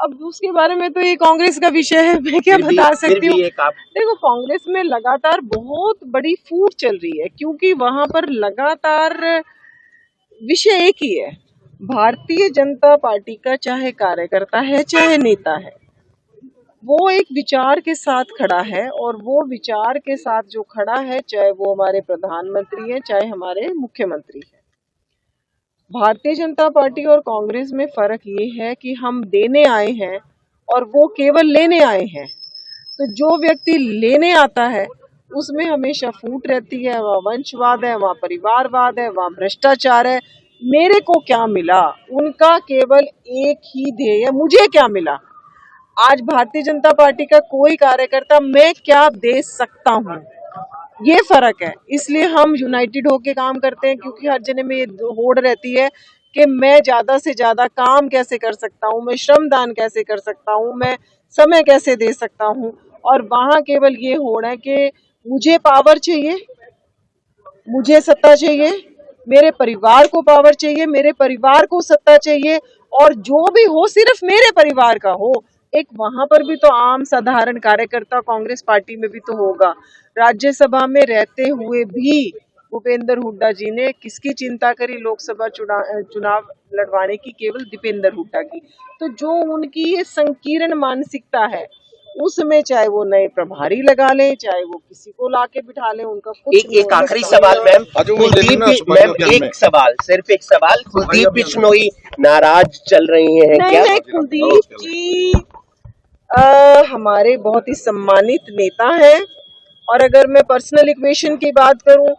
अब उसके बारे में तो ये कांग्रेस का विषय है, मैं क्या बता सकती हूँ। देखो, कांग्रेस में लगातार बहुत बड़ी फूट चल रही है, क्योंकि वहां पर लगातार विषय एक ही है। भारतीय जनता पार्टी का चाहे कार्यकर्ता है चाहे नेता है, वो एक विचार के साथ खड़ा है, और वो विचार के साथ जो खड़ा है, चाहे वो हमारे प्रधानमंत्री हैं चाहे हमारे मुख्यमंत्री हैं। भारतीय जनता पार्टी और कांग्रेस में फर्क ये है कि हम देने आए हैं और वो केवल लेने आए हैं। तो जो व्यक्ति लेने आता है उसमें हमेशा फूट रहती है, वहाँ वंशवाद है, वहाँ परिवारवाद है, वहाँ भ्रष्टाचार है। मेरे को क्या मिला, उनका केवल एक ही ध्येय, मुझे क्या मिला। आज भारतीय जनता पार्टी का कोई कार्यकर्ता मैं क्या दे सकता हूँ, ये फर्क है। इसलिए हम यूनाइटेड होके काम करते हैं, क्योंकि हर जने में ये होड़ रहती है कि मैं ज्यादा से ज्यादा काम कैसे कर सकता हूँ, मैं श्रमदान कैसे कर सकता हूँ, मैं समय कैसे दे सकता हूँ। और वहां केवल ये होड़ है कि मुझे पावर चाहिए, मुझे सत्ता चाहिए, मेरे परिवार को पावर चाहिए, मेरे परिवार को सत्ता चाहिए, और जो भी हो सिर्फ मेरे परिवार का हो। एक वहां पर भी तो आम साधारण कार्यकर्ता कांग्रेस पार्टी में भी तो होगा। राज्यसभा में रहते हुए भी भूपेंद्र हुड्डा जी ने किसकी चिंता करी लोकसभा चुनाव लड़वाने की, केवल दीपेंद्र हुड्डा की। तो जो उनकी ये संकीर्ण मानसिकता है, उसमें चाहे वो नए प्रभारी लगा ले, चाहे वो किसी को लाके बिठा ले, उनका कुछ एक आखिरी सवाल मैम, सिर्फ एक सवाल, कुलदीप बिश्नोई नाराज चल रही हैं क्या? नहीं, कुलदीप जी हमारे बहुत ही सम्मानित नेता हैं, और अगर मैं पर्सनल इक्वेशन की बात करूं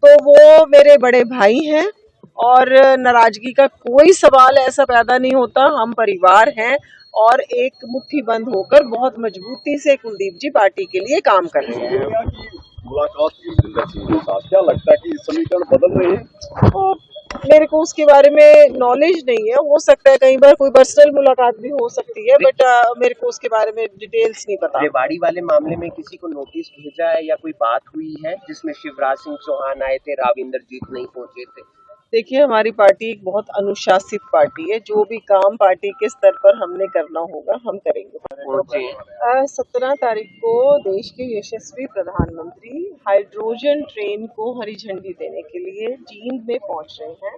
तो वो मेरे बड़े भाई हैं, और नाराजगी का कोई सवाल ऐसा पैदा नहीं होता। हम परिवार हैं, और एक मुट्ठी बंद होकर बहुत मजबूती से कुलदीप जी पार्टी के लिए काम कर रहे हैं। क्या लगता है कि समीकरण बदल रहे हैं? तो मेरे को उसके बारे में नॉलेज नहीं है, हो सकता है कई बार कोई पर्सनल मुलाकात भी हो सकती है, बट मेरे को उसके बारे में डिटेल्स नहीं पता। रेवाड़ी वाले मामले में किसी को नोटिस भेजा है या कोई बात हुई है जिसमें शिवराज सिंह चौहान आए थे, राविंदर जीत नहीं पहुंचे थे? देखिए, हमारी पार्टी एक बहुत अनुशासित पार्टी है, जो भी काम पार्टी के स्तर पर हमने करना होगा हम करेंगे। 17 तारीख को देश के यशस्वी प्रधानमंत्री हाइड्रोजन ट्रेन को हरी झंडी देने के लिए जींद में पहुंच रहे हैं,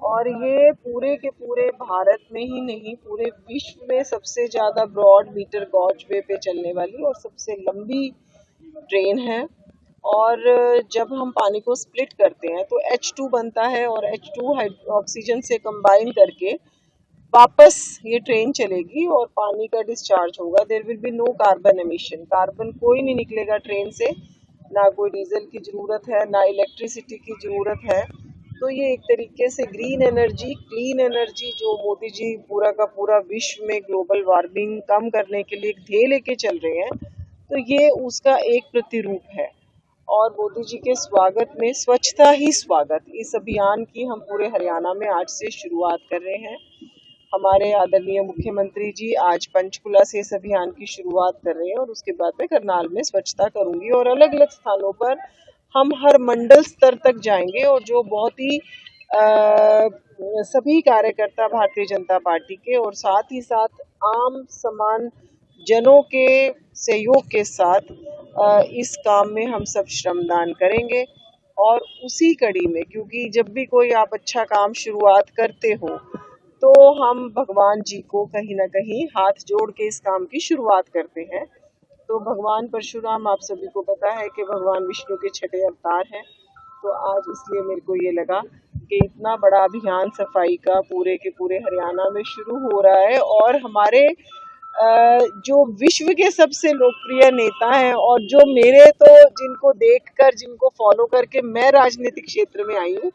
और ये पूरे के पूरे भारत में ही नहीं, पूरे विश्व में सबसे ज्यादा ब्रॉड मीटर गॉज वे पे चलने वाली और सबसे लंबी ट्रेन है। और जब हम पानी को स्प्लिट करते हैं तो H2 बनता है, और H2 ऑक्सीजन से कंबाइन करके वापस ये ट्रेन चलेगी और पानी का डिस्चार्ज होगा। There will be no carbon emission, carbon कोई नहीं निकलेगा ट्रेन से, ना कोई डीजल की जरूरत है, ना इलेक्ट्रिसिटी की जरूरत है। तो ये एक तरीके से ग्रीन एनर्जी, क्लीन एनर्जी, जो मोदी जी पूरा का पूरा विश्व में ग्लोबल वार्मिंग कम करने के लिए एक ध्येय लेके चल रहे हैं, तो ये उसका एक प्रतिरूप है। और मोदी जी के स्वागत में स्वच्छता ही स्वागत, इस अभियान की हम पूरे हरियाणा में आज से शुरुआत कर रहे हैं। हमारे आदरणीय मुख्यमंत्री जी आज पंचकुला से इस अभियान की शुरुआत कर रहे हैं, और उसके बाद मैं करनाल में स्वच्छता करूंगी, और अलग अलग स्थानों पर हम हर मंडल स्तर तक जाएंगे, और जो बहुत ही सभी कार्यकर्ता भारतीय जनता पार्टी के और साथ ही साथ आम समान जनों के सहयोग के साथ इस काम में हम सब श्रमदान करेंगे। और उसी कड़ी में, क्योंकि जब भी कोई आप अच्छा काम शुरुआत करते हो तो हम भगवान जी को कहीं ना कहीं हाथ जोड़ के इस काम की शुरुआत करते हैं। तो भगवान परशुराम, आप सभी को पता है कि भगवान विष्णु के छठे अवतार हैं। तो आज इसलिए मेरे को ये लगा कि इतना बड़ा अभियान सफाई का पूरे के पूरे हरियाणा में शुरू हो रहा है, और हमारे जो विश्व के सबसे लोकप्रिय नेता हैं, और जो मेरे तो जिनको देखकर, जिनको फॉलो करके मैं राजनीतिक क्षेत्र में आई हूँ,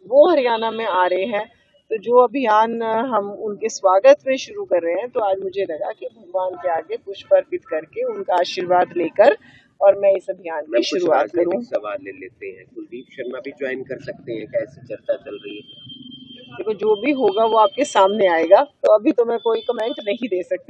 वो हरियाणा में आ रहे हैं। तो जो अभियान हम उनके स्वागत में शुरू कर रहे हैं, तो आज मुझे लगा कि भगवान के आगे पुष्प अर्पित करके उनका आशीर्वाद लेकर और मैं इस अभियान की शुरुआत करूँ। सवाल ले लेते हैं, कुलदीप शर्मा भी ज्वाइन कर सकते हैं, कैसी चर्चा चल रही है? देखो, जो भी होगा वो आपके सामने आएगा, तो अभी तो मैं कोई कमेंट नहीं दे सकती।